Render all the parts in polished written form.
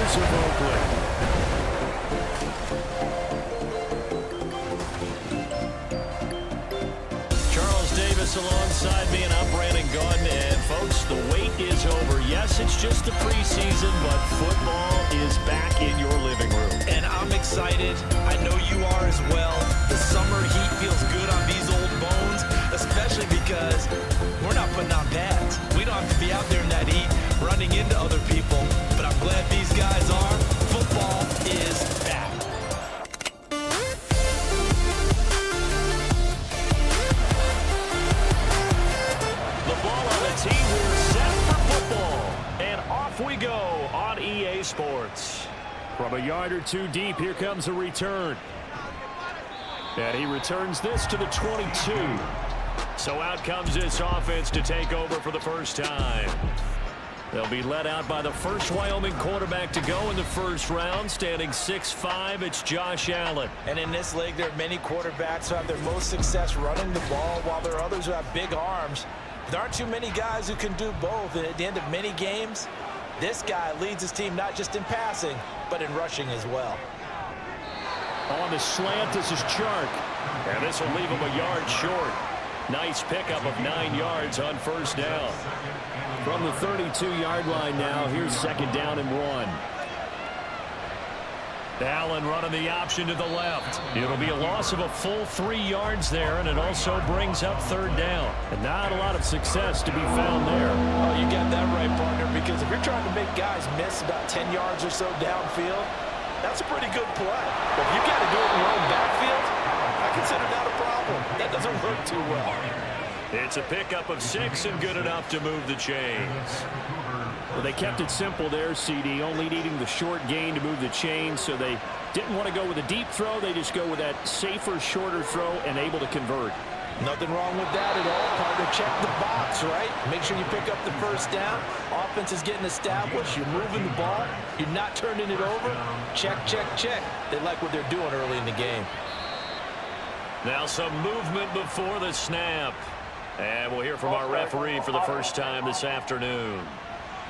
Raiders of Oakland. Charles Davis alongside me, and I'm Brandon Gaudin. And folks, the wait is over. Yes, it's just the preseason, but football is back in your living room. And I'm excited. I know you are as well. The summer heat feels good on these old bones, especially because we're not putting on pads. We don't have to be out there in that heat running into other people, but I'm glad these guys are. Football is back. The ball on the tee, we're set for football. And off we go on EA Sports. From a yard or two deep, here comes a return. And he returns this to the 22. So out comes this offense to take over for the first time. They'll be led out by the first Wyoming quarterback to go in the first round, standing 6'5". It's Josh Allen. And in this league, there are many quarterbacks who have their most success running the ball, while there are others who have big arms. There aren't too many guys who can do both, and at the end of many games, this guy leads his team not just in passing, but in rushing as well. On the slant, this is Chark. And this will leave him a yard short. Nice pickup of 9 yards on first down. From the 32-yard line now, here's second down and 1. Allen running the option to the left. It'll be a loss of a full 3 yards there, and it also brings up third down. And not a lot of success to be found there. Oh, you got that right, partner, because if you're trying to make guys miss about 10 yards or so downfield, that's a pretty good play. But if you got to do it in your own backfield, I consider that a problem. That doesn't work too well. It's a pickup of 6 and good enough to move the chains. Well, they kept it simple there, CD, only needing the short gain to move the chains, so they didn't want to go with a deep throw. They just go with that safer, shorter throw and able to convert. Nothing wrong with that at all, partner. Check the box, right? Make sure you pick up the first down. Offense is getting established. You're moving the ball. You're not turning it over. Check, check, check. They like what they're doing early in the game. Now some movement before the snap. And we'll hear from our referee for the first time this afternoon.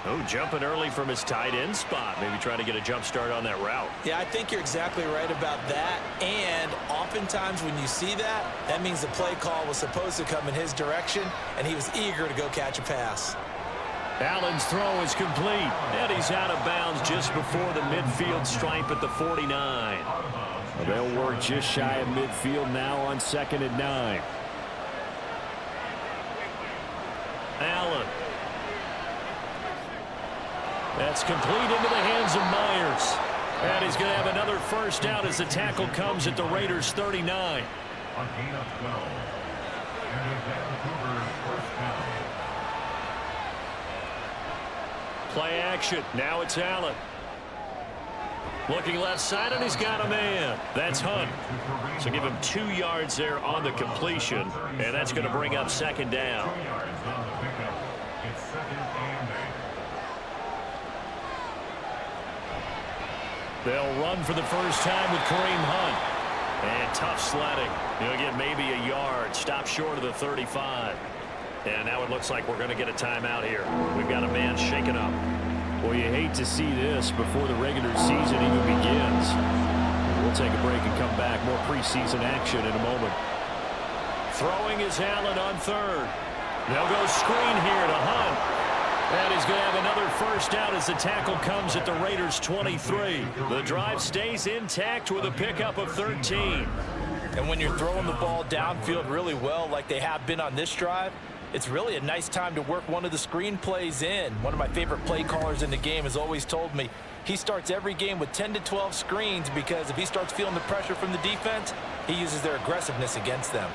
Oh, jumping early from his tight end spot. Maybe trying to get a jump start on that route. Yeah, I think you're exactly right about that. And oftentimes when you see that, that means the play call was supposed to come in his direction, and he was eager to go catch a pass. Allen's throw is complete, and he's out of bounds just before the midfield stripe at the 49. Well, they'll work just shy of midfield now on 2nd and 9. Allen. That's complete into the hands of Myers. And he's going to have another first down as the tackle comes at the Raiders' 39. Play action. Now it's Allen. Looking left side, and he's got a man. That's Hunt. So give him 2 yards there on the completion, and that's going to bring up second down. They'll run for the first time with Kareem Hunt. And tough sledding. He'll get maybe a yard. Stop short of the 35. And now it looks like we're going to get a timeout here. We've got a man shaken up. Well, you hate to see this before the regular season even begins. We'll take a break and come back. More preseason action in a moment. Throwing is Allen on third. They'll go screen here to Hunt. And he's going to have another first down as the tackle comes at the Raiders' 23. The drive stays intact with a pickup of 13. And when you're throwing the ball downfield really well like they have been on this drive, it's really a nice time to work one of the screen plays in. One of my favorite play callers in the game has always told me he starts every game with 10 to 12 screens because if he starts feeling the pressure from the defense, he uses their aggressiveness against them.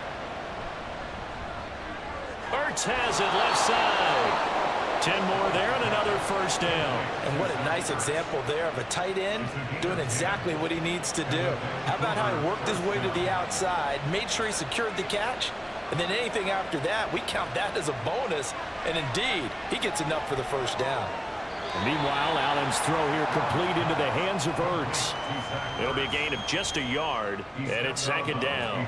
Ertz has it left side. 10 more there and another first down. And what a nice example there of a tight end doing exactly what he needs to do. How about how he worked his way to the outside, made sure he secured the catch, and then anything after that, we count that as a bonus. And indeed, he gets enough for the first down. And meanwhile, Allen's throw here complete into the hands of Ertz. It'll be a gain of just a yard, and it's second down.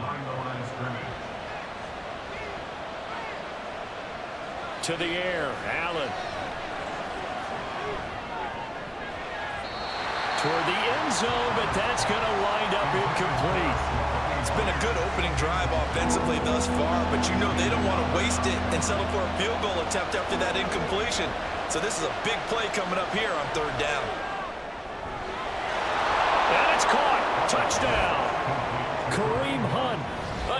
To the air, Allen. toward the end zone, but that's going to wind up incomplete. It's been a good opening drive offensively thus far, but you know they don't want to waste it and settle for a field goal attempt after that incompletion. So this is a big play coming up here on third down. And it's caught. Touchdown. Kareem Hunt.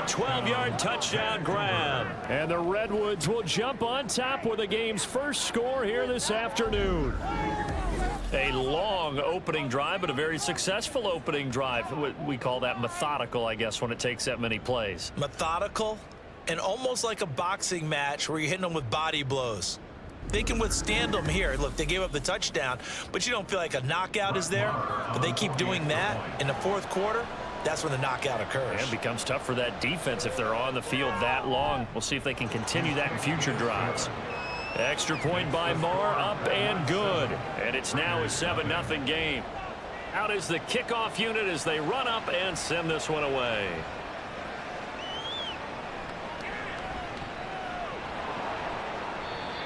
A 12-yard touchdown grab. And the Redwoods will jump on top with the game's first score here this afternoon. A long opening drive, but a very successful opening drive. We call that methodical, I guess, when it takes that many plays. Methodical and almost like a boxing match where you're hitting them with body blows. They can withstand them here. Look, they gave up the touchdown, but you don't feel like a knockout is there. But they keep doing that in the fourth quarter. That's when the knockout occurs. And it becomes tough for that defense if they're on the field that long. We'll see if they can continue that in future drives. Extra point by Marr, up and good. And it's now a 7-0 game. Out is the kickoff unit as they run up and send this one away.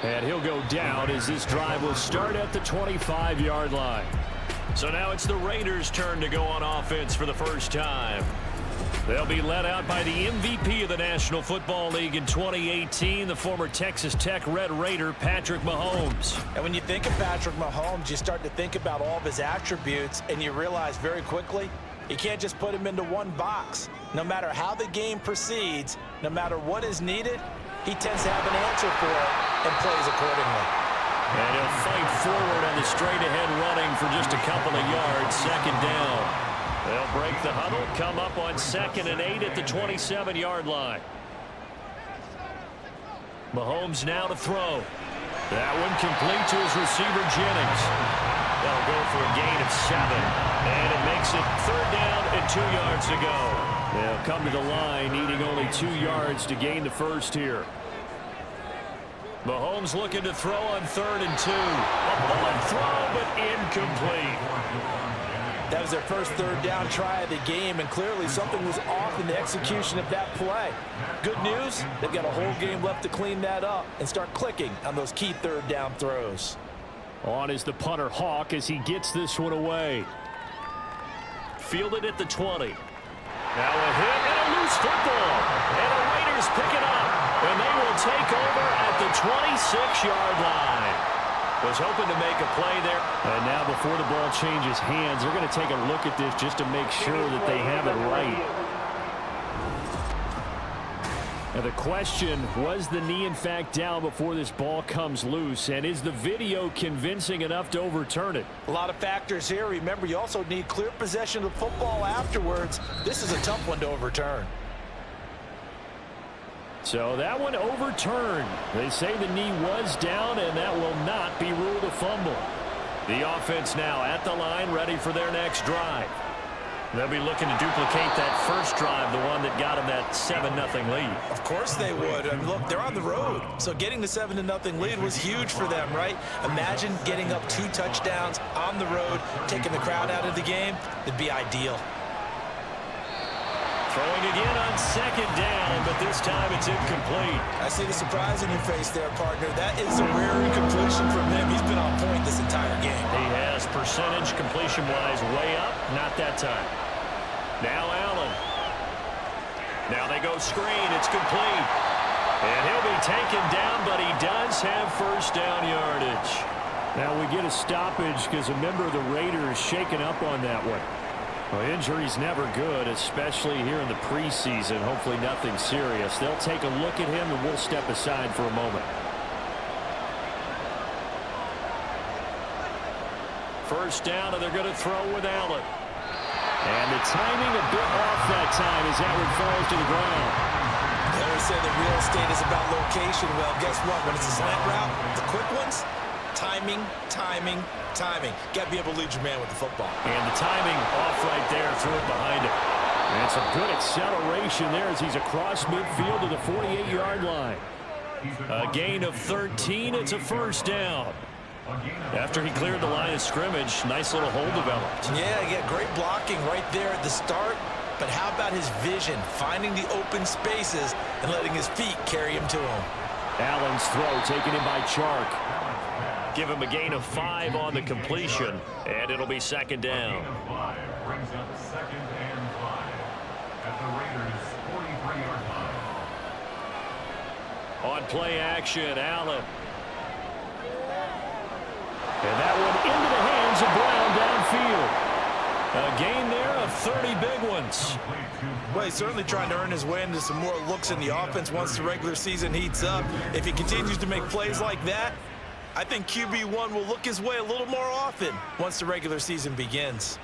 And he'll go down as this drive will start at the 25-yard line. So now it's the Raiders' turn to go on offense for the first time. They'll be led out by the MVP of the National Football League in 2018, the former Texas Tech Red Raider, Patrick Mahomes. And when you think of Patrick Mahomes, you start to think about all of his attributes, and you realize very quickly, you can't just put him into one box. No matter how the game proceeds, no matter what is needed, he tends to have an answer for it and plays accordingly. And he'll fight forward on the straight-ahead running for just a couple of yards. Second down. They'll break the huddle, come up on 2nd and 8 at the 27-yard line. Mahomes now to throw. That one complete to his receiver, Jennings. That'll go for a gain of 7. And it makes it 3rd down and 2 yards to go. They'll come to the line, needing only 2 yards to gain the first here. Mahomes looking to throw on 3rd and 2. A bullet throw, but incomplete. That was their first 3rd down try of the game, and clearly something was off in the execution of that play. Good news, they've got a whole game left to clean that up and start clicking on those key 3rd down throws. On is the punter, Hawk, as he gets this one away. Fielded at the 20. Now a hit and a loose football. And the Raiders pick it up. And they will take over at the 26-yard line. Was hoping to make a play there. And now before the ball changes hands, they're going to take a look at this just to make sure that they have it right. Now the question, was the knee in fact down before this ball comes loose? And is the video convincing enough to overturn it? A lot of factors here. Remember, you also need clear possession of the football afterwards. This is a tough one to overturn. So that one overturned. They say the knee was down, and that will not be ruled a fumble. The offense now at the line, ready for their next drive. They'll be looking to duplicate that first drive, the one that got them that 7-0 lead. Of course they would. And look, they're on the road. So getting the 7-0 lead was huge for them, right? Imagine getting up 2 touchdowns on the road, taking the crowd out of the game. It'd be ideal. Throwing again on 2nd down, but this time it's incomplete. I see the surprise in your face there, partner. That is a rare incompletion from him. He's been on point this entire game. He has percentage completion-wise way up. Not that time. Now Allen. Now they go screen. It's complete. And he'll be taken down, but he does have first down yardage. Now we get a stoppage because a member of the Raiders shaken up on that one. Well, injury's never good, especially here in the preseason. Hopefully nothing serious. They'll take a look at him, and we'll step aside for a moment. First down, and they're going to throw with Allen. And the timing a bit off that time as Allen falls to the ground. They always say that real estate is about location. Well, guess what? When it's a slant route, the quick ones, timing, timing, timing. Got to be able to lead your man with the football. And the timing off right there, threw it behind him. And some good acceleration there as he's across midfield to the 48-yard line. A gain of 13. It's a first down. After he cleared the line of scrimmage, nice little hole developed. Yeah, great blocking right there at the start. But how about his vision, finding the open spaces and letting his feet carry him to him? Allen's throw taken in by Chark. give him a gain of 5 on the completion, and it'll be second down. Brings up second and 5 at the Raiders' 43-yard line. On play action, Allen. And that one into the hands of Brown downfield. A gain there of 30 big ones. Well, he's certainly trying to earn his way into some more looks in the offense once the regular season heats up. If he continues to make plays like that, I think QB1 will look his way a little more often once the regular season begins.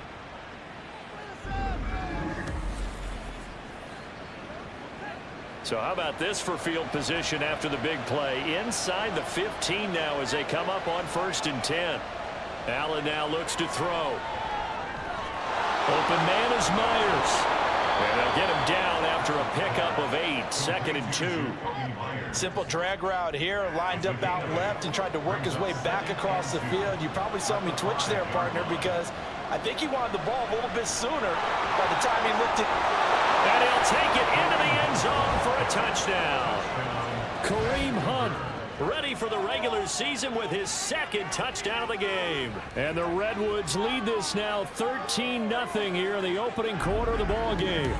So how about this for field position after the big play? Inside the 15 now as they come up on 1st and 10. Allen now looks to throw. Open man is Myers. And they'll get him down after a pickup of 8. 2nd and 2. Simple drag route here, lined up out left and tried to work his way back across the field. You probably saw me twitch there, partner, because I think he wanted the ball a little bit sooner by the time he looked at. And he'll take it into the end zone for a touchdown. Kareem Hunt ready for the regular season with his 2nd touchdown of the game. And the Redwoods lead this now 13-0 here in the opening quarter of the ball game.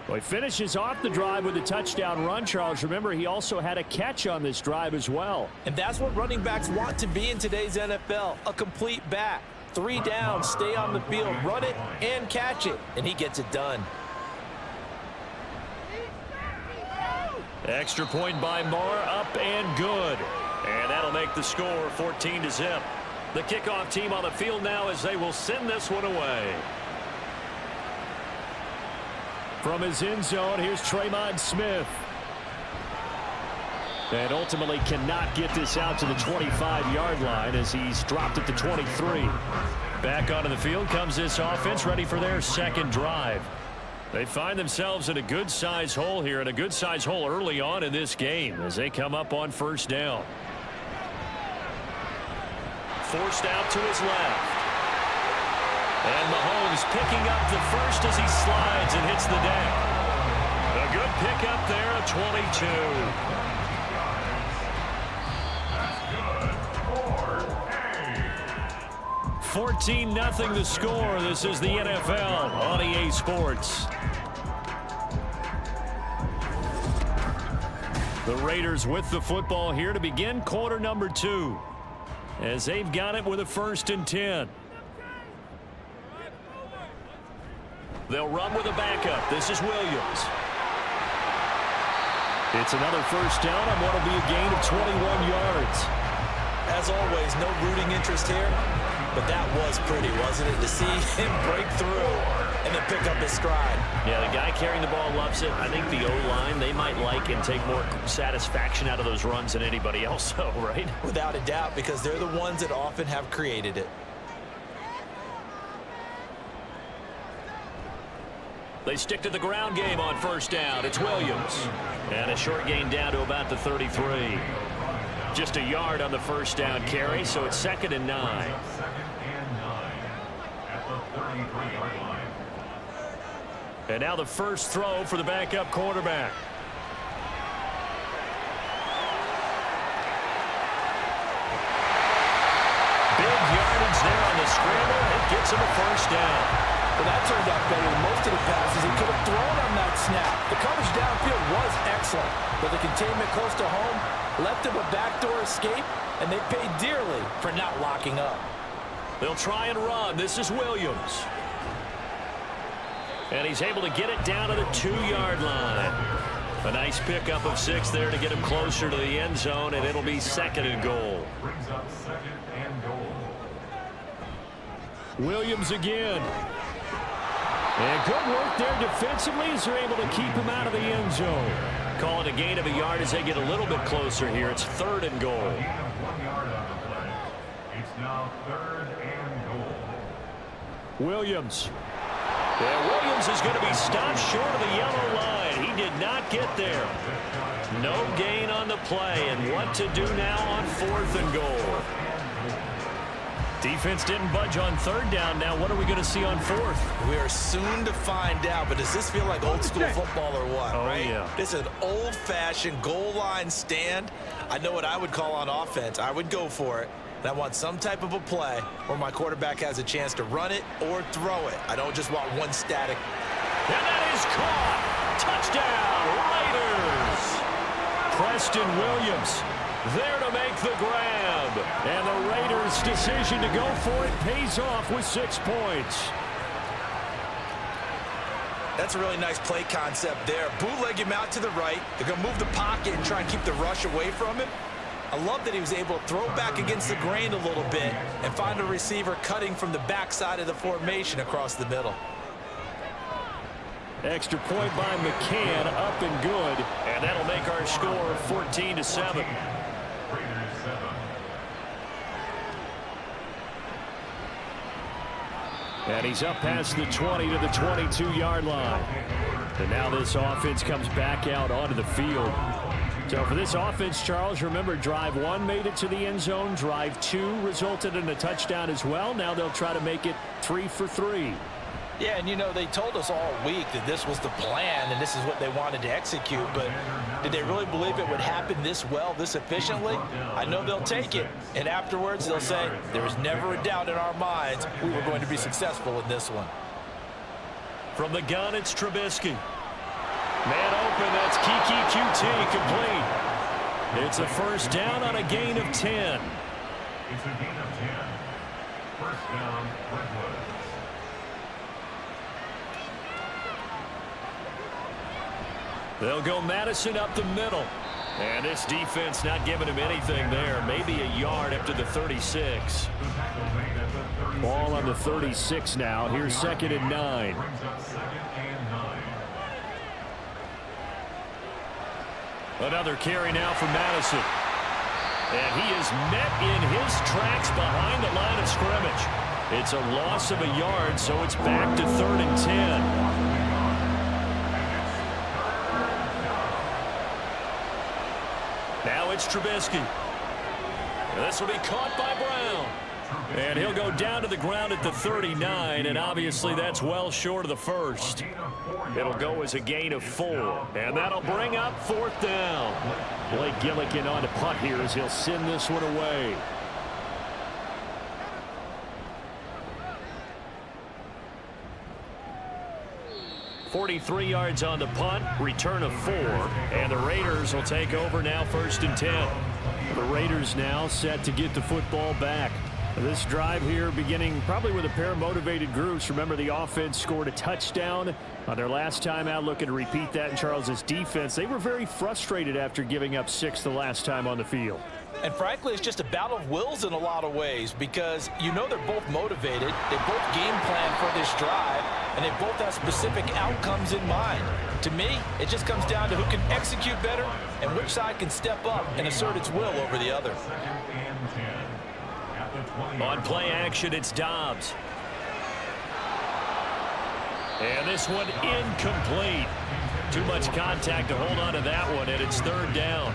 Well, he finishes off the drive with a touchdown run, Charles. Remember, he also had a catch on this drive as well. And that's what running backs want to be in today's NFL, a complete back. 3 down, stay on the field, run it and catch it, and he gets it done. Extra point by Moore, up and good. And that'll make the score 14-0. The kickoff team on the field now as they will send this one away. From his end zone, here's Tremont Smith. And ultimately cannot get this out to the 25-yard line as he's dropped at the 23. Back onto the field comes this offense, ready for their 2nd drive. They find themselves in a good-sized hole here, and a good-sized hole early on in this game as they come up on 1st down. Forced out to his left. And Mahomes picking up the first as he slides and hits the deck. A good pickup there, a 22. 14-0 the score. This is the NFL on EA Sports. The Raiders with the football here to begin quarter number 2. As they've got it with a 1st and 10. They'll run with a backup. This is Williams. It's another 1st down on what will be a gain of 21 yards. As always, no rooting interest here. But that was pretty, wasn't it, to see him break through and then pick up his stride. Yeah, the guy carrying the ball loves it. I think the O-line, they might like and take more satisfaction out of those runs than anybody else, though, right? Without a doubt, because they're the ones that often have created it. They stick to the ground game on 1st down. It's Williams. And a short gain down to about the 33. Just a yard on the 1st down carry, so it's 2nd and 9. And now the first throw for the backup quarterback. Big yardage there on the scramble. It gets him a 1st down. Well, that turned out better than most of the passes he could have thrown on that snap. The coverage downfield was excellent, but the containment close to home left him a backdoor escape, and they paid dearly for not locking up. They'll try and run. This is Williams. And he's able to get it down to the 2-yard line. A nice pickup of 6 there to get him closer to the end zone, and it'll be 2nd and goal. Brings up 2nd and goal. Williams again. And good work there defensively as they're able to keep him out of the end zone. Call it a gain of a yard as they get a little bit closer here. It's 3rd and goal. Gain of 1 yard on the play. It's now 3rd and goal. Williams. Yeah, Williams is going to be stopped short of the yellow line. He did not get there. No gain on the play. And what to do now on 4th and goal. Defense didn't budge on third down. Now what are we going to see on fourth? We are soon to find out, but does this feel like old school football or what? Oh, right? yeah. This is an old-fashioned goal line stand. I know what I would call on offense. I would go for it. And I want some type of a play where my quarterback has a chance to run it or throw it. I don't just want one static. And that is caught. Touchdown, Raiders. Preston Williams there to make the grab. And the Raiders' decision to go for it pays off with 6 points. That's a really nice play concept there. Bootleg him out to the right. They're going to move the pocket and try and keep the rush away from him. I love that he was able to throw back against the grain a little bit and find a receiver cutting from the backside of the formation across the middle. Extra point by McCann, up and good. And that'll make our score 14-7. And he's up past the 20 to the 22-yard line. And now this offense comes back out onto the field. So for this offense, Charles, remember, drive 1 made it to the end zone. Drive 2 resulted in a touchdown as well. Now they'll try to make it 3 for 3. Yeah, and you know, they told us all week that this was the plan and this is what they wanted to execute, but did they really believe it would happen this well, this efficiently? I know they'll take it, and afterwards they'll say, there was never a doubt in our minds we were going to be successful in this one. From the gun, it's Trubisky. Man open, that's Kiki QT, complete. It's a first down on a gain of 10. It's a gain of 10. First down, Redwoods. They'll go Madison up the middle. And this defense not giving him anything there. Maybe a yard up to the 36. Ball on the 36 now. Here's 2nd and 9. Another carry now for Madison. And he is met in his tracks behind the line of scrimmage. It's a loss of a yard, so it's back to 3rd and 10. Now it's Trubisky. This will be caught by Brown. And he'll go down to the ground at the 39, and obviously that's well short of the first. It'll go as a gain of 4, and that'll bring up 4th down. Blake Gillikin on to punt here as he'll send this one away. .43 yards on the punt, return of 4, and the Raiders will take over now 1st and 10. The Raiders now set to get the football back. This drive here beginning probably with a pair of motivated groups. Remember, the offense scored a touchdown on their last time out, looking to repeat that in Charles's defense. They were very frustrated after giving up 6 the last time on the field. And frankly, it's just a battle of wills in a lot of ways because you know they're both motivated. They both game plan for this drive, and they both have specific outcomes in mind. To me, it just comes down to who can execute better and which side can step up and assert its will over the other. On play action, it's Dobbs. And this one incomplete. Too much contact to hold on to that one, and it's 3rd down.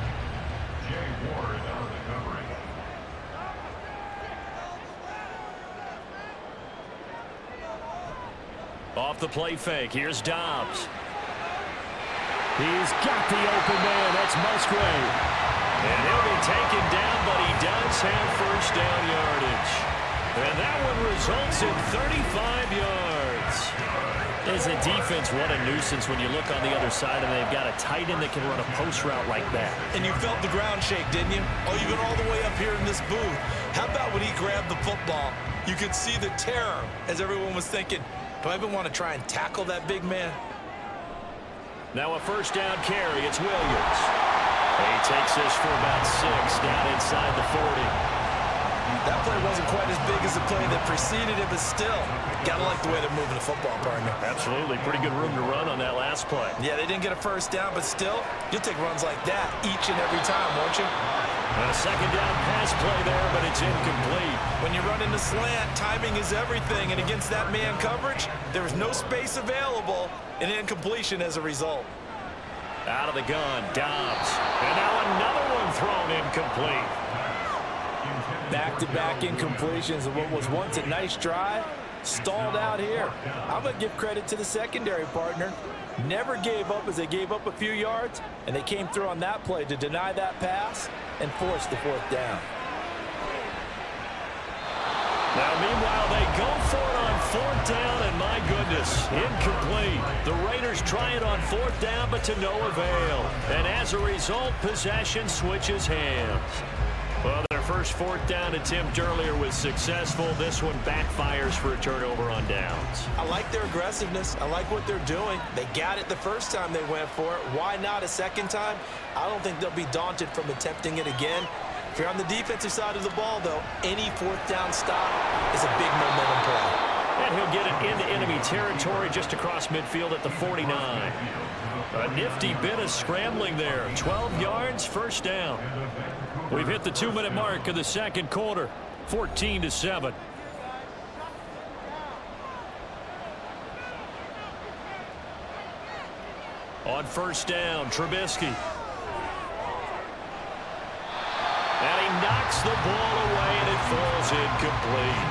Off the play fake, here's Dobbs. He's got the open man, that's Musgrave. And he'll be taken down, but he does have first down yardage. And that one results in 35 yards. As a defense, what a nuisance when you look on the other side and they've got a tight end that can run a post route like that. And you felt the ground shake, didn't you? Oh, even all the way up here in this booth. How about when he grabbed the football? You could see the terror as everyone was thinking, do I even want to try and tackle that big man? Now a first down carry, it's Williams. He takes this for about 6 down inside the 40. That play wasn't quite as big as the play that preceded it, but still, gotta like the way they're moving the football, partner. Absolutely. Pretty good room to run on that last play. Yeah, they didn't get a first down, but still, you'll take runs like that each and every time, won't you? And a second down pass play there, but it's incomplete. When you run in the slant, timing is everything, and against that man coverage, there was no space available, and incompletion as a result. Out of the gun, Dobbs. And now another one thrown incomplete. Back-to-back incompletions of what was once a nice drive, stalled out here. I'm going to give credit to the secondary partner. Never gave up as they gave up a few yards, and they came through on that play to deny that pass and force the fourth down. Now, meanwhile, they go for it on fourth down, and my goodness, incomplete. The Raiders try it on fourth down, but to no avail. And as a result, possession switches hands. Well, their first fourth down attempt earlier was successful. This one backfires for a turnover on downs. I like their aggressiveness. I like what they're doing. They got it the first time they went for it. Why not a second time? I don't think they'll be daunted from attempting it again. If you're on the defensive side of the ball, though, any fourth down stop is a big momentum play. And he'll get it into enemy territory just across midfield at the 49. A nifty bit of scrambling there. 12 yards, first down. We've hit the 2-minute mark of the second quarter. 14-7. On first down, Trubisky. And he knocks the ball away, and it falls incomplete.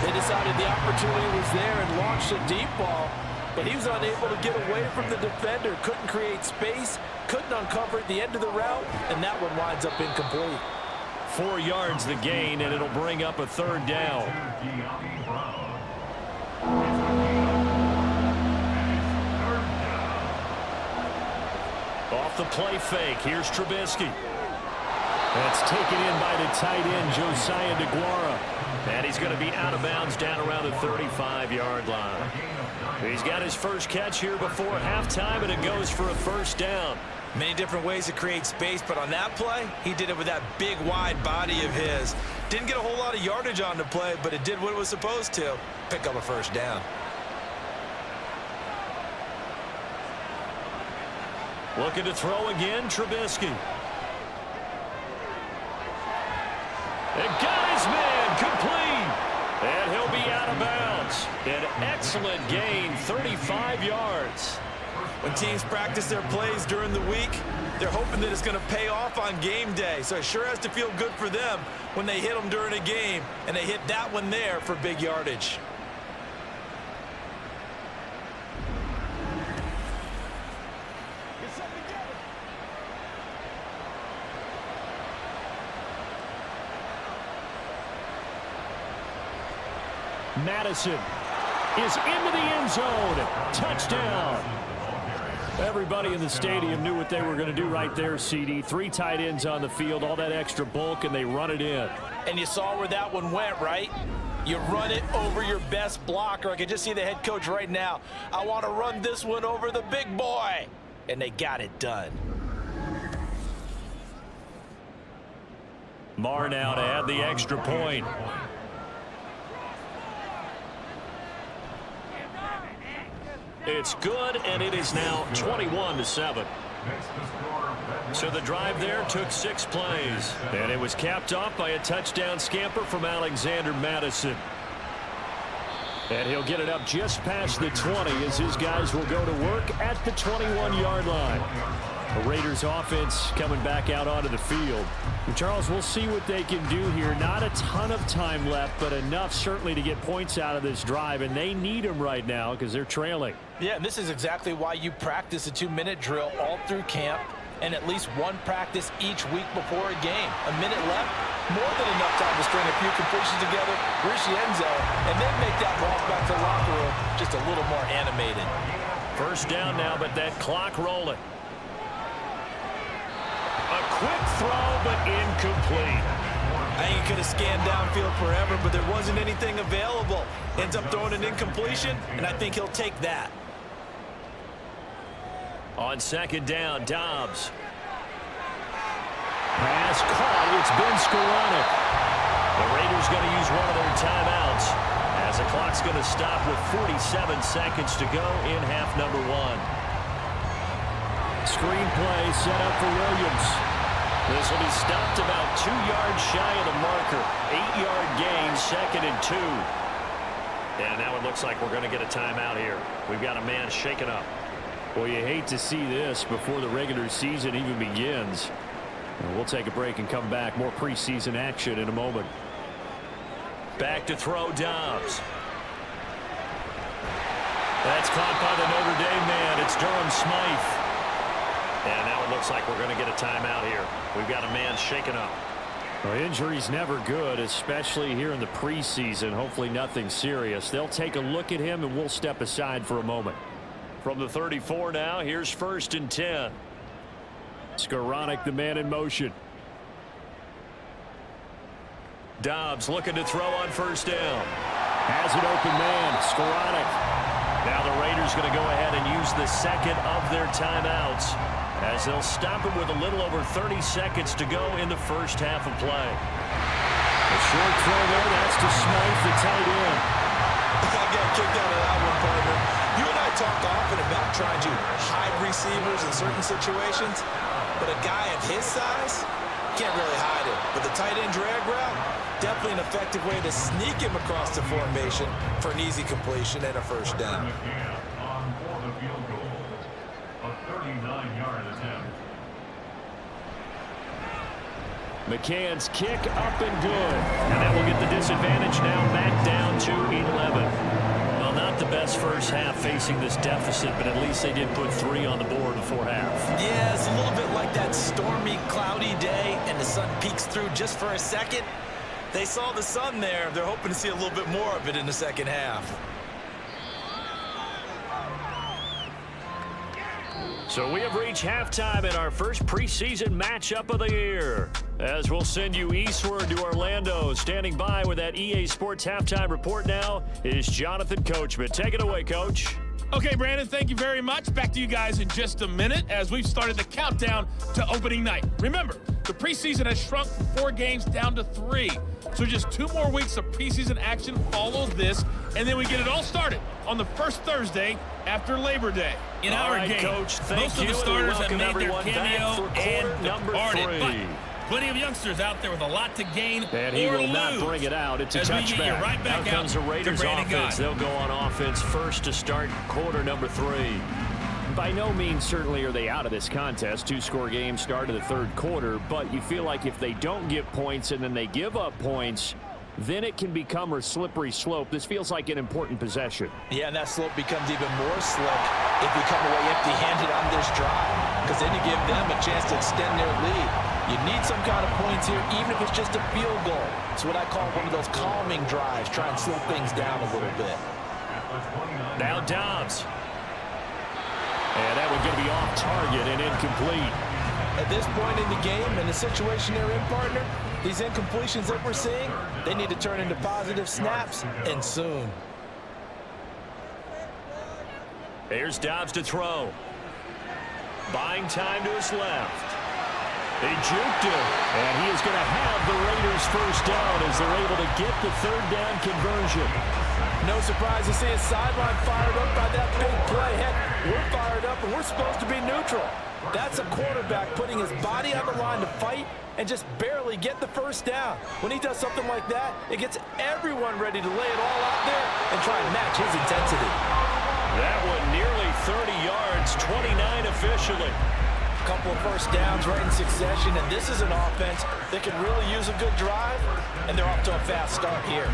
They decided the opportunity was there and launched a deep ball, but he was unable to get away from the defender. Couldn't create space, couldn't uncover at the end of the route, and that one winds up incomplete. 4 yards the gain, and it'll bring up a third down. Off the play fake, here's Trubisky. That's taken in by the tight end, Josiah DeGuara. And he's going to be out of bounds down around the 35-yard line. He's got his first catch here before halftime, and it goes for a first down. Many different ways to create space, but on that play, he did it with that big, wide body of his. Didn't get a whole lot of yardage on the play, but it did what it was supposed to. Pick up a first down. Looking to throw again, Trubisky. And got his man complete. And he'll be out of bounds. An excellent gain, 35 yards. When teams practice their plays during the week, they're hoping that it's going to pay off on game day. So it sure has to feel good for them when they hit them during a game. And they hit that one there for big yardage. Madison is into the end zone. Touchdown. Everybody in the stadium knew what they were going to do right there, CD. 3 tight ends on the field, all that extra bulk, and they run it in. And you saw where that one went, right? You run it over your best blocker. I can just see the head coach right now. I want to run this one over the big boy. And they got it done. Marr now to add the extra point. It's good, and it is now 21-7. So the drive there took 6 plays, and it was capped off by a touchdown scamper from Alexander Madison. And he'll get it up just past the 20 as his guys will go to work at the 21-yard line. The Raiders offense coming back out onto the field. And Charles, we'll see what they can do here. Not a ton of time left, but enough certainly to get points out of this drive, and they need them right now because they're trailing. Yeah, and this is exactly why you practice a 2-minute drill all through camp and at least one practice each week before a game. A minute left, more than enough time to string a few completions together, reach the end zone, and then make that walk back to the locker room just a little more animated. First down now, but that clock rolling. A quick throw, but incomplete. I think he could have scanned downfield forever, but there wasn't anything available. Ends up throwing an incompletion, and I think he'll take that. On second down, Dobbs. Pass caught. It's been Skoranek. The Raiders going to use one of their timeouts as the clock's going to stop with 47 seconds to go in half number 1. Screenplay set up for Williams. This will be stopped about 2 yards shy of the marker. 8-yard gain, 2nd and 2. And now it looks like we're going to get a timeout here. We've got a man shaken up. Well, you hate to see this before the regular season even begins. And we'll take a break and come back. More preseason action in a moment. Back to throw, Dobbs. That's caught by the Notre Dame man. It's Durham Smythe. And now it looks like we're going to get a timeout here. We've got a man shaken up. Well, injury's never good, especially here in the preseason. Hopefully nothing serious. They'll take a look at him, and we'll step aside for a moment. From the 34 now, here's 1st and 10. Skoranek, the man in motion. Dobbs looking to throw on 1st down. Has an open man. Skoranek. Now the Raiders going to go ahead and use the second of their timeouts as they'll stop it with a little over 30 seconds to go in the first half of play. A short throw there. That's to Smythe, the tight end. I got kicked out of that one, partner. You and I talk often about trying to hide receivers in certain situations, but a guy of his size can't really hide it. But the tight end drag route, definitely an effective way to sneak him across the formation for an easy completion and a 1st down. On for the field goal. A 39-yard attempt. McCann's kick up and good. And that will get the disadvantage now back down to 11. Well, not the best first half facing this deficit, but at least they did put 3 on the board before half. Yeah, it's a little bit like that stormy, cloudy day, and the sun peeks through just for a second. They saw the sun there. They're hoping to see a little bit more of it in the second half. So we have reached halftime in our first preseason matchup of the year. As we'll send you eastward to Orlando. Standing by with that EA Sports halftime report now is Jonathan Coachman. Take it away, Coach. Okay, Brandon, thank you very much. Back to you guys in just a minute as we've started the countdown to opening night. Remember, the preseason has shrunk from 4 games down to 3. So just 2 more weeks of preseason action follows this, and then we get it all started on the first Thursday after Labor Day. In our right, game, Coach, thank most you, of the starters have and made their welcome everyone cameo back for and quarter number departed. 3. But plenty of youngsters out there with a lot to gain And he or will lose. not bring it out. It's a As we get you touchback. right back Out out comes the to Raiders Brandon offense. Guy. They'll go on offense first to start quarter number 3. By no means certainly are they out of this contest. 2-score game start of the 3rd quarter, but you feel like if they don't get points and then they give up points, then it can become a slippery slope. This feels like an important possession. Yeah, and that slope becomes even more slick if you come away empty-handed on this drive, because then you give them a chance to extend their lead. You need some kind of points here, even if it's just a field goal. It's what I call one of those calming drives. Try and slow things down a little bit. Now Dobbs. And that one's going to be off target and incomplete. At this point in the game and the situation they're in, partner, these incompletions that we're seeing, they need to turn into positive snaps, and soon. Here's Dobbs to throw. Buying time to his left. They juked him. And he is going to have the Raiders first down as they're able to get the 3rd down conversion. No surprise to see his sideline fired up by that big play. Heck, we're fired up, and we're supposed to be neutral. That's a quarterback putting his body on the line to fight and just barely get the first down. When he does something like that, it gets everyone ready to lay it all out there and try and match his intensity. That one nearly 30 yards, 29 officially. A couple of first downs right in succession, and this is an offense that can really use a good drive, and they're off to a fast start here.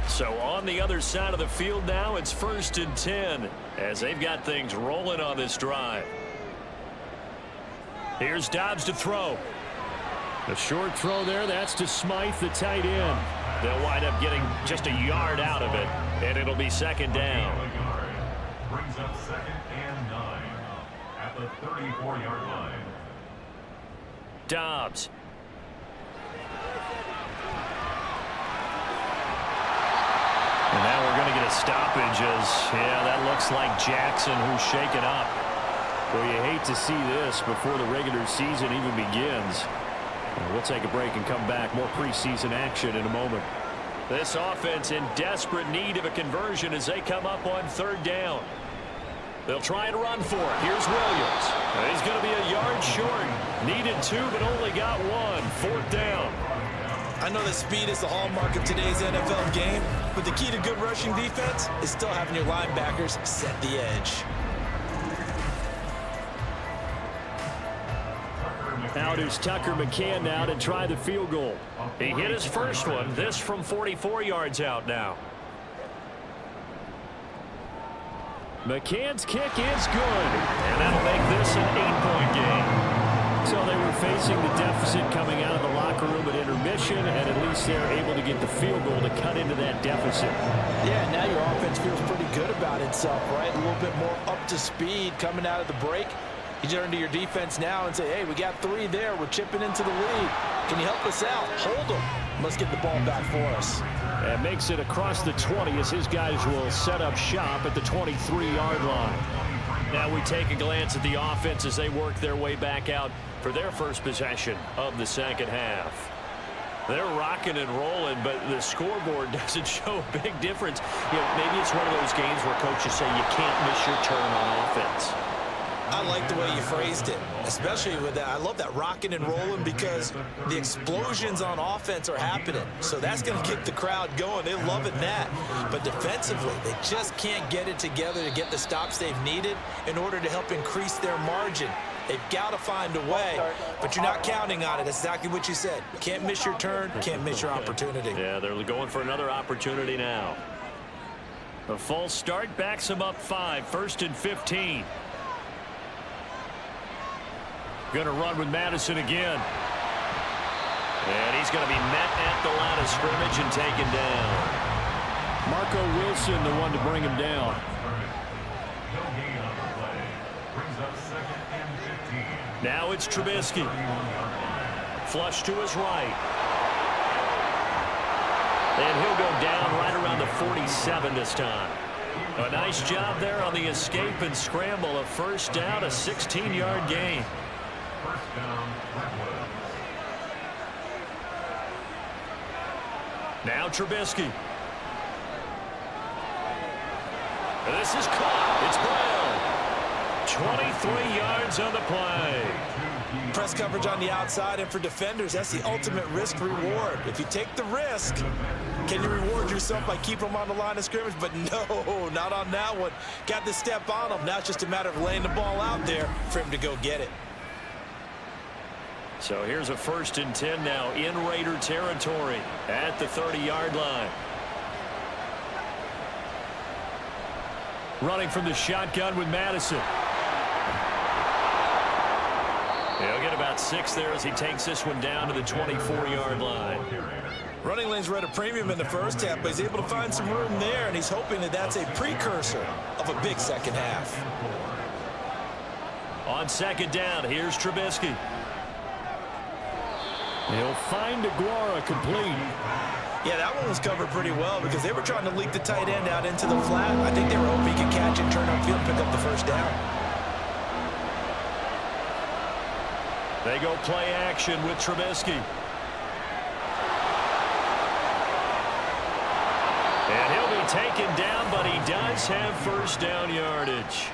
So on the other side of the field now, it's 1st and 10 as they've got things rolling on this drive. Here's Dobbs to throw. A short throw there. That's to Smythe, the tight end. They'll wind up getting just a yard out of it, and it'll be 2nd down. Brings up 2nd and 9 at the 34-yard line. Dobbs. And now we're going to get a stoppage as, yeah, that looks like Jackson who's shaken up. Well, you hate to see this before the regular season even begins. We'll take a break and come back. More preseason action in a moment. This offense in desperate need of a conversion as they come up on 3rd down. They'll try and run for it. Here's Williams. He's going to be a yard short. Needed 2, but only got 1. 4th down. I know that speed is the hallmark of today's NFL game, but the key to good rushing defense is still having your linebackers set the edge. Out is Tucker McCann now to try the field goal. He hit his first one. This from 44 yards out now. McCann's kick is good. And that'll make this an 8-point game. So they were facing the deficit coming out of the locker room at intermission, and at least they're able to get the field goal to cut into that deficit. Yeah, now your offense feels pretty good about itself, right? A little bit more up to speed coming out of the break. You turn to your defense now and say, hey, we got 3 there. We're chipping into the lead. Can you help us out? Hold them. Let's get the ball back for us. And makes it across the 20 as his guys will set up shop at the 23-yard line. Now we take a glance at the offense as they work their way back out for their first possession of the second half. They're rocking and rolling, but the scoreboard doesn't show a big difference. You know, maybe it's one of those games where coaches say you can't miss your turn on offense. I like the way you phrased it, especially with that. I love that rocking and rolling because the explosions on offense are happening. So that's going to keep the crowd going. They're loving that. But defensively, they just can't get it together to get the stops they've needed in order to help increase their margin. They've got to find a way, but you're not counting on it. That's exactly what you said. Can't miss your turn, can't miss your opportunity. Yeah, they're going for another opportunity now. A false start backs them up 5, 1st and 15. Going to run with Madison again. And he's going to be met at the line of scrimmage and taken down. Marco Wilson, the one to bring him down. Now it's Trubisky. Flush to his right. And he'll go down right around the 47 this time. A nice job there on the escape and scramble. A first down, a 16-yard gain. First down, Redwoods. Now Trubisky. This is caught. It's Brown. 23 yards on the play. Press coverage on the outside, and for defenders, that's the ultimate risk reward. If you take the risk, can you reward yourself by keeping them on the line of scrimmage? But no, not on that one. Got the step on them. Now it's just a matter of laying the ball out there for him to go get it. So here's a 1st and 10 now in Raider territory at the 30-yard line. Running from the shotgun with Madison. He'll get about 6 there as he takes this one down to the 24-yard line. Running lanes were at a premium in the first half, but he's able to find some room there, and he's hoping that that's a precursor of a big second half. On 2nd down, here's Trubisky. He'll find Aguara complete. Yeah, that one was covered pretty well because they were trying to leak the tight end out into the flat. I think they were hoping he could catch it, turn upfield, and pick up the first down. They go play action with Trubisky. And he'll be taken down, but he does have first down yardage.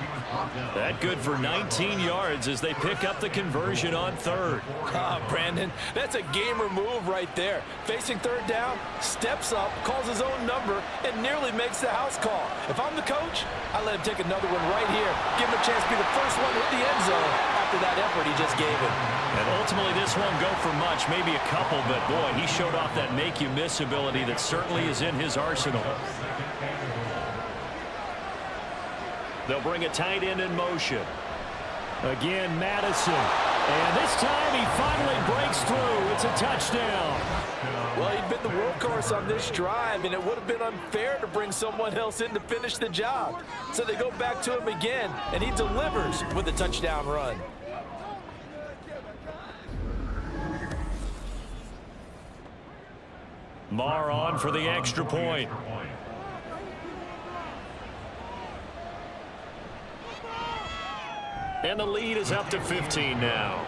That good for 19 yards as they pick up the conversion on 3rd. Brandon, that's a gamer move right there. Facing 3rd down, steps up, calls his own number, and nearly makes the house call. If I'm the coach, I let him take another one right here. Give him a chance to be the first one to hit the end zone after that effort he just gave him. And ultimately, this won't go for much, maybe a couple, but boy, he showed off that make-you-miss ability that certainly is in his arsenal. They'll bring a tight end in motion. Again, Madison. And this time he finally breaks through. It's a touchdown. Well, he'd been the workhorse on this drive, and it would have been unfair to bring someone else in to finish the job. So they go back to him again, and he delivers with a touchdown run. Marr on for the extra point. And the lead is up to 15 now.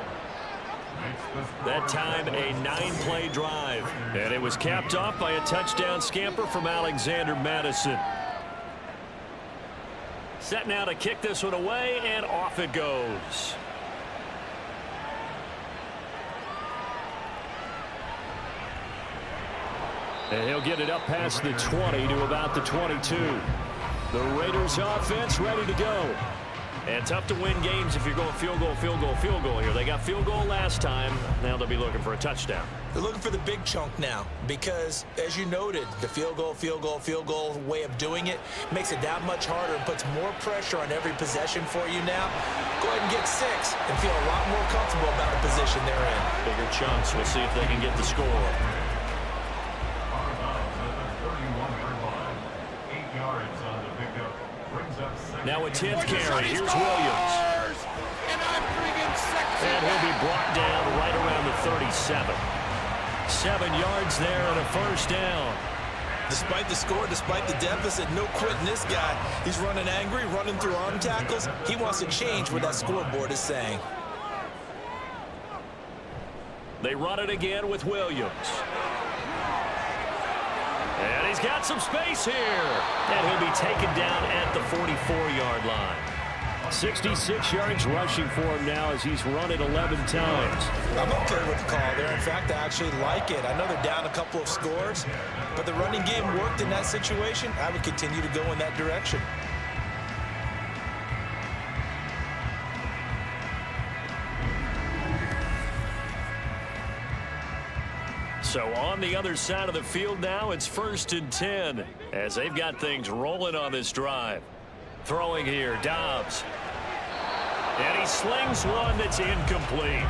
That time, a 9-play drive. And it was capped off by a touchdown scamper from Alexander Madison. Set now to kick this one away, and off it goes. And he'll get it up past the 20 to about the 22. The Raiders offense ready to go. And tough to win games if you're going field goal, field goal, field goal here. They got field goal last time. Now they'll be looking for a touchdown. They're looking for the big chunk now because, as you noted, the field goal way of doing it makes it that much harder and puts more pressure on every possession for you now. Go ahead and get 6 and feel a lot more comfortable about the position they're in. Bigger chunks. We'll see if they can get the score. Now a 10th carry. Here's Williams. And he'll be brought down right around the 37. 7 yards there and a first down. Despite the score, despite the deficit, no quitting this guy. He's running angry, running through arm tackles. He wants to change what that scoreboard is saying. They run it again with Williams. And he's got some space here. And he'll be taken down at the 44-yard line. 66 yards rushing for him now as he's run it 11 times. I'm okay with the call there. In fact, I actually like it. I know they're down a couple of scores, but the running game worked in that situation. I would continue to go in that direction. So on the other side of the field now, it's 1st and 10 as they've got things rolling on this drive. Throwing here, Dobbs. And he slings one that's incomplete.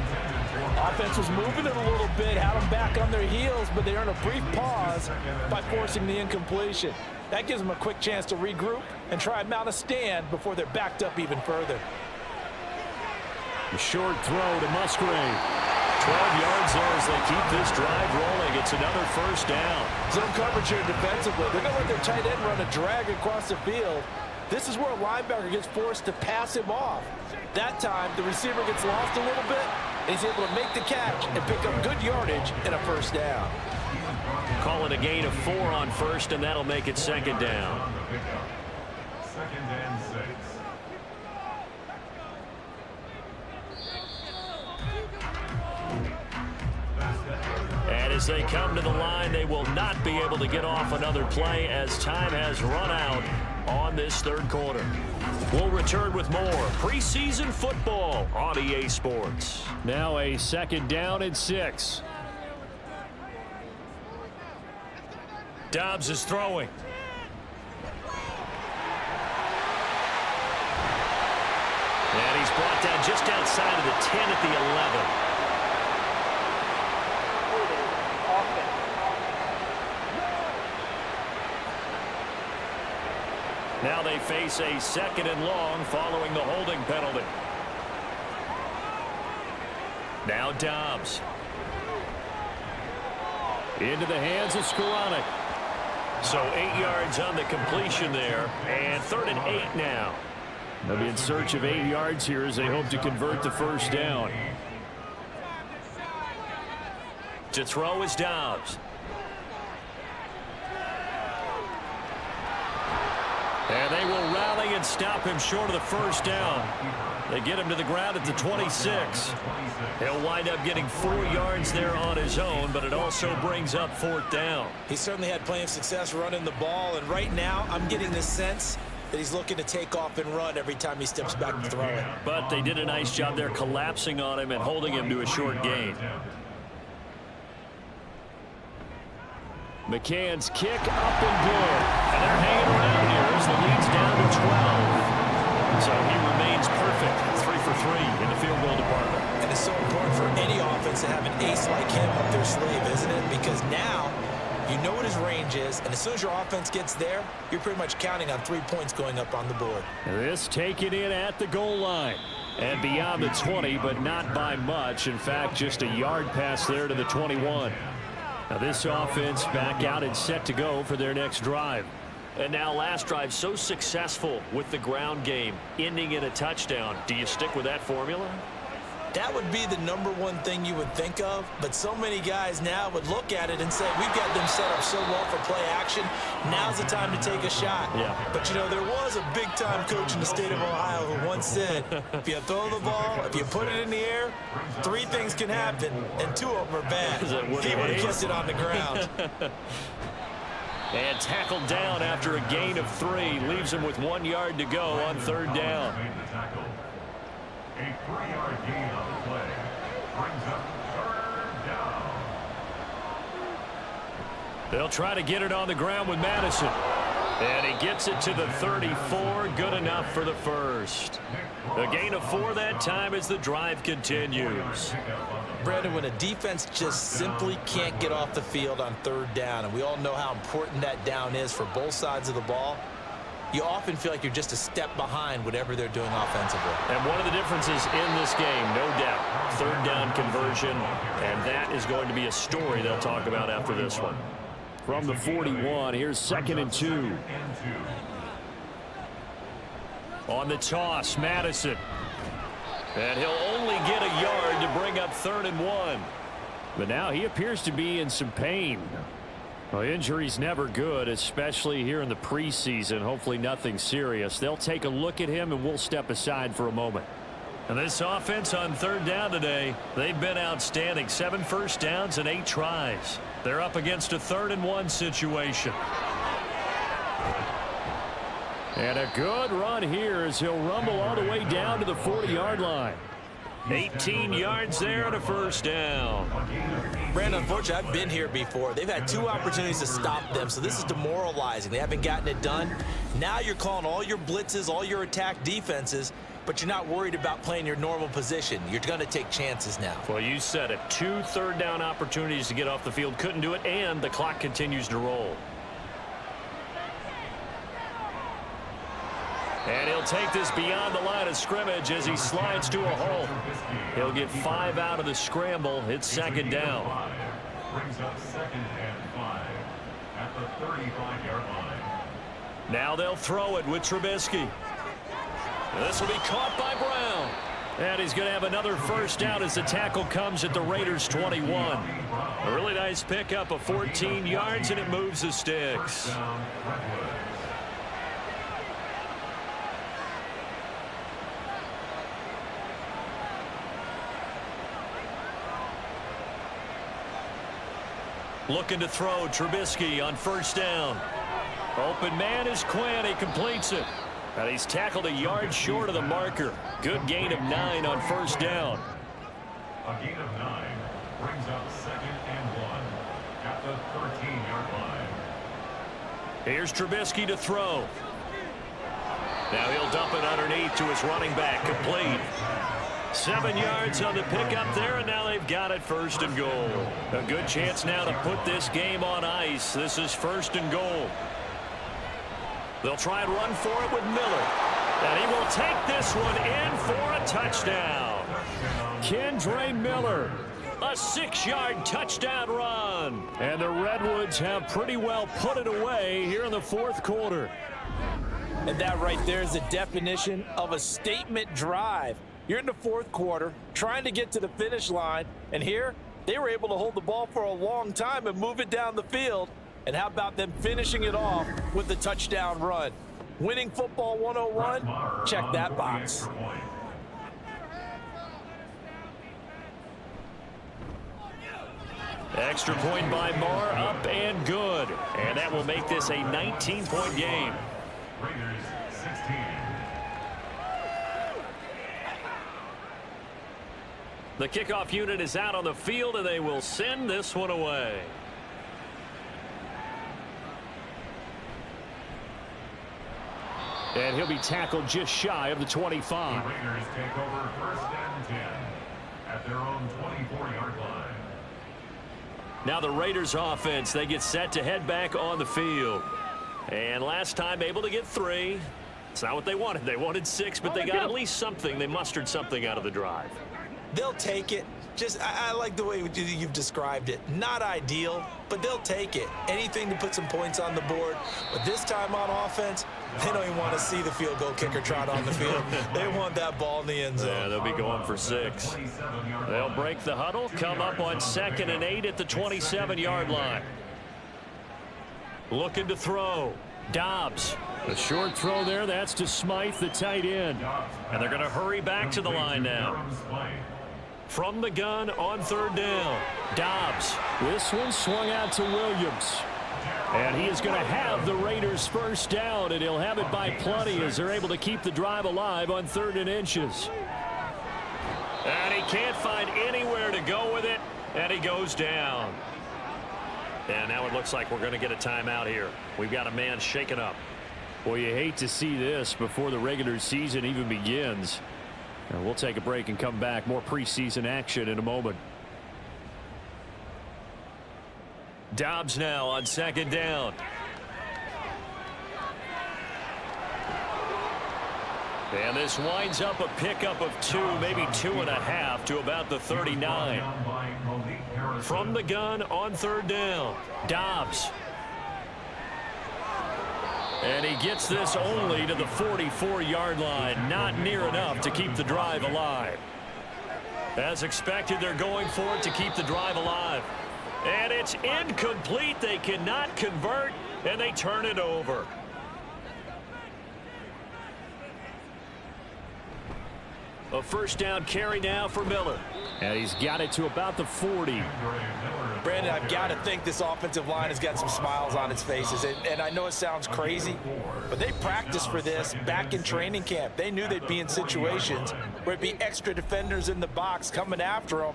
Offense was moving it a little bit, had them back on their heels, but they earned a brief pause by forcing the incompletion. That gives them a quick chance to regroup and try and mount a stand before they're backed up even further. A short throw to Musgrave. 12 yards there as they keep this drive rolling. It's another first down. Zone coverage here defensively. They're going to let their tight end run a drag across the field. This is where a linebacker gets forced to pass him off. That time, the receiver gets lost a little bit, and he's able to make the catch and pick up good yardage and a first down. Call it a gain of 4 on first, and that'll make it 2nd down. 2nd and 6. And as they come to the line, they will not be able to get off another play as time has run out on this 3rd quarter. We'll return with more preseason football on EA Sports. Now a 2nd down and 6. Dobbs is throwing. And he's brought down just outside of the 10 at the 11. Now they face a 2nd and long following the holding penalty. Now Dobbs. Into the hands of Skoranek. So 8 yards on the completion there. And 3rd and 8 now. They'll be in search of 8 yards here as they hope to convert the first down. To throw is Dobbs. And they will rally and stop him short of the first down. They get him to the ground at the 26. He'll wind up getting 4 yards there on his own, but it also brings up 4th down. He certainly had plenty of success running the ball, and right now I'm getting the sense that he's looking to take off and run every time he steps back to throw it. But they did a nice job there collapsing on him and holding him to a short gain. McCann's kick up and good. And they're hanging around here as the lead's down to 12. So he remains perfect. 3 for 3 in the field goal department. And it's so important for any offense to have an ace like him up their sleeve, isn't it? Because now you know what his range is, and as soon as your offense gets there, you're pretty much counting on 3 points going up on the board. This taken in at the goal line. And beyond the 20, but not by much. In fact, just a yard pass there to the 21. Now this offense back out and set to go for their next drive. And now last drive so successful with the ground game, ending in a touchdown. Do you stick with that formula? That would be the #1 thing you would think of, but so many guys now would look at it and say, we've got them set up so well for play action, now's the time to take a shot. Yeah. But, you know, there was a big-time coach in the state of Ohio who once said, if you throw the ball, if you put it in the air, 3 things can happen, and 2 of them are bad. He would have kissed it on the ground. And tackled down after a gain of 3. Leaves him with 1 yard to go on 3rd down. A 3-yard gain on the play. Brings up 3rd down. They'll try to get it on the ground with Madison. And he gets it to the 34. Good enough for the first. A gain of 4 that time as the drive continues. Brandon, when a defense just simply can't get off the field on 3rd down, and we all know how important that down is for both sides of the ball, you often feel like you're just a step behind whatever they're doing offensively. And one of the differences in this game, no doubt, 3rd down conversion, and that is going to be a story they'll talk about after this one. From the 41, here's 2nd and 2. On the toss, Madison. And he'll only get a yard to bring up 3rd and 1. But now he appears to be in some pain. Well, injury's never good, especially here in the preseason. Hopefully nothing serious. They'll take a look at him, and we'll step aside for a moment. And this offense on 3rd down today, they've been outstanding. 7 first downs and 8 tries. They're up against a 3rd and 1 situation. And a good run here as he'll rumble all the way down to the 40-yard line. 18 yards there and a first down. Brandon, unfortunately, I've been here before. They've had 2 opportunities to stop them, so this is demoralizing. They haven't gotten it done. Now you're calling all your blitzes, all your attack defenses, but you're not worried about playing your normal position. You're going to take chances now. Well, you said it. 2 3rd down opportunities to get off the field. Couldn't do it, and the clock continues to roll. And he'll take this beyond the line of scrimmage as he slides to a hole. He'll get 5 out of the scramble. It's 2nd down. Brings up 2nd and 5 at the 35-yard line. Now they'll throw it with Trubisky. This will be caught by Brown. And he's going to have another first down as the tackle comes at the Raiders' 21. A really nice pickup of 14 yards, and it moves the sticks. Looking to throw, Trubisky on first down. Open man is Quinn. He completes it. And he's tackled a yard short of the marker. Good gain of 9 on first down. A gain of 9 brings up 2nd and 1 at the 13-yard line. Here's Trubisky to throw. Now he'll dump it underneath to his running back. Complete. 7 yards on the pickup there, and now they've got it 1st and goal. A good chance now to put this game on ice. This is 1st and goal. They'll try and run for it with Miller. And he will take this one in for a touchdown. Kendre Miller. A 6-yard touchdown run. And the Redwoods have pretty well put it away here in the 4th quarter. And that right there is the definition of a statement drive. You're in the 4th quarter, trying to get to the finish line, and here they were able to hold the ball for a long time and move it down the field. And how about them finishing it off with the touchdown run? Winning football 101, check that box. Extra point by Marr, up and good. And that will make this a 19-point game. Raiders 16. The kickoff unit is out on the field, and they will send this one away. And he'll be tackled just shy of the 25. The Raiders take over 1st and 10 at their own 24-yard line. Now the Raiders offense, they get set to head back on the field. And last time able to get 3. It's not what they wanted. They wanted 6, but they got at least something. They mustered something out of the drive. They'll take it. I like the way you've described it. Not ideal, but they'll take it. Anything to put some points on the board. But this time on offense, they don't even want to see the field goal kicker trot on the field. They want that ball in the end zone. Yeah, they'll be going for 6. They'll break the huddle, come up on 2nd and 8 at the 27-yard line. Looking to throw. Dobbs. A short throw there. That's to Smythe, the tight end. And they're going to hurry back to the line now. From the gun on 3rd down. Dobbs. This one swung out to Williams. And he is going to have the Raiders' first down, and he'll have it by plenty as they're able to keep the drive alive on 3rd and inches. And he can't find anywhere to go with it, and he goes down. And now it looks like we're going to get a timeout here. We've got a man shaken up. Well, you hate to see this before the regular season even begins. We'll take a break and come back. More preseason action in a moment. Dobbs now on second down. And this winds up a pickup of 2, maybe 2.5 to about the 39. From the gun on third down, Dobbs. And he gets this only to the 44-yard line. Not near enough to keep the drive alive. As expected, they're going for it to keep the drive alive. And it's incomplete. They cannot convert, and they turn it over. A first down carry now for Miller. And he's got it to about the 40. Brandon, I've got to think this offensive line has got some smiles on its faces. And I know it sounds crazy, but they practiced for this back in training camp. They knew they'd be in situations where it'd be extra defenders in the box coming after them,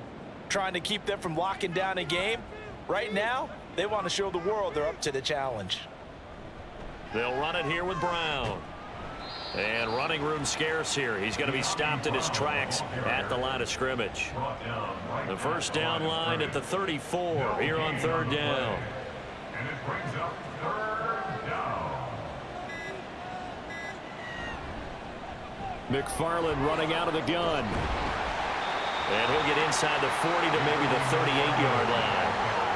trying to keep them from locking down a game. Right now, they want to show the world they're up to the challenge. They'll run it here with Brown. And running room scarce here. He's going to be stopped in his tracks at the line of scrimmage. The first down line at the 34 here on third down. And it brings up third down. McFarland running out of the gun. And he'll get inside the 40 to maybe the 38-yard line.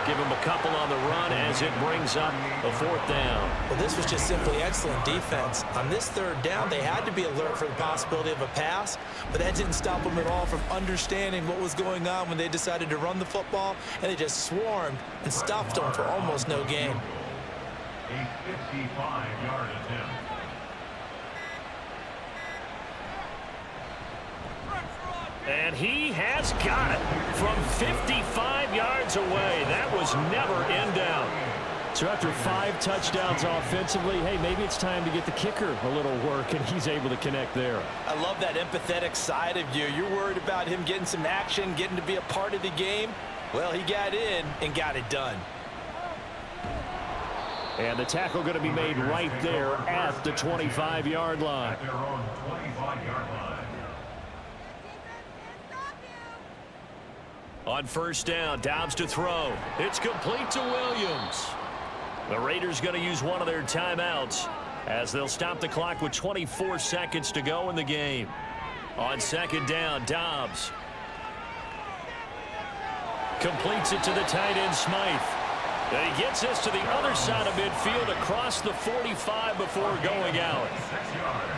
Give him a couple on the run as it brings up a fourth down. Well, this was just simply excellent defense. On this third down, they had to be alert for the possibility of a pass, but that didn't stop them at all from understanding what was going on when they decided to run the football, and they just swarmed and stuffed them for almost no gain. A 55-yard attempt. And he has got it from 55 yards away. That was never in doubt. So after 5 touchdowns offensively, hey, maybe it's time to get the kicker a little work, and he's able to connect there. I love that empathetic side of you. You're worried about him getting some action, getting to be a part of the game. Well, he got in and got it done. And the tackle going to be made right there at the 25-yard line. At their own 25-yard line. On first down, Dobbs to throw. It's complete to Williams. The Raiders going to use one of their timeouts as they'll stop the clock with 24 seconds to go in the game. On second down, Dobbs completes it to the tight end, Smythe. And he gets this to the other side of midfield across the 45 before going out. 6 yards.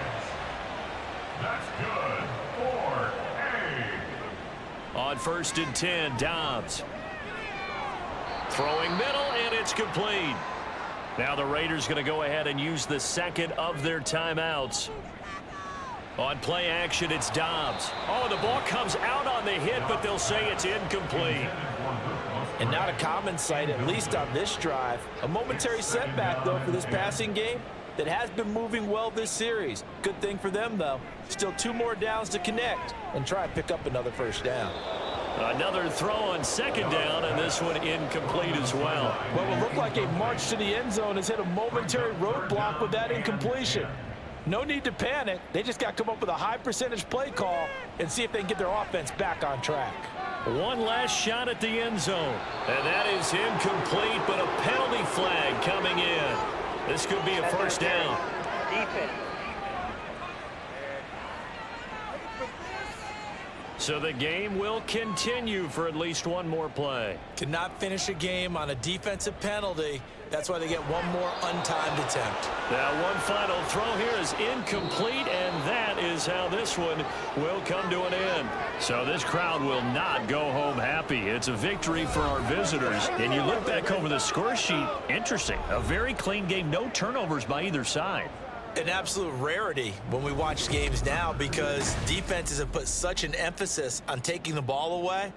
That's good for A. On first and 10, Dobbs throwing middle, and it's complete. Now the Raiders going to go ahead and use the second of their timeouts. On play action, it's Dobbs. Oh, the ball comes out on the hit, but they'll say it's incomplete. And not a common sight, at least on this drive. A momentary setback, though, for this passing game that has been moving well this series. Good thing for them, though. Still 2 more downs to connect and try and pick up another first down. Another throw on second down, and this one incomplete as well. What will look like a march to the end zone has hit a momentary roadblock with that incompletion. No need to panic. They just got to come up with a high percentage play call and see if they can get their offense back on track. One last shot at the end zone, and that is incomplete, but a penalty flag coming in. This could be a first down. So the game will continue for at least one more play. Cannot finish a game on a defensive penalty. That's why they get one more untimed attempt. Now one final throw here is incomplete, and that is how this one will come to an end. So this crowd will not go home happy. It's a victory for our visitors. And you look back over the score sheet, interesting. A very clean game, no turnovers by either side. An absolute rarity when we watch games now because defenses have put such an emphasis on taking the ball away.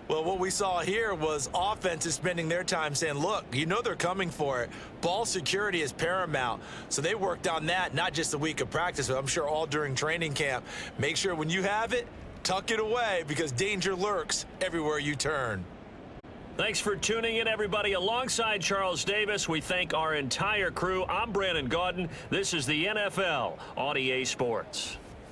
Well, what we saw here was offenses spending their time saying, look, you know they're coming for it. Ball security is paramount. So they worked on that, not just a week of practice, but I'm sure all during training camp. Make sure when you have it, tuck it away because danger lurks everywhere you turn. Thanks for tuning in, everybody. Alongside Charles Davis, we thank our entire crew. I'm Brandon Gaudin. This is the NFL on EA Sports.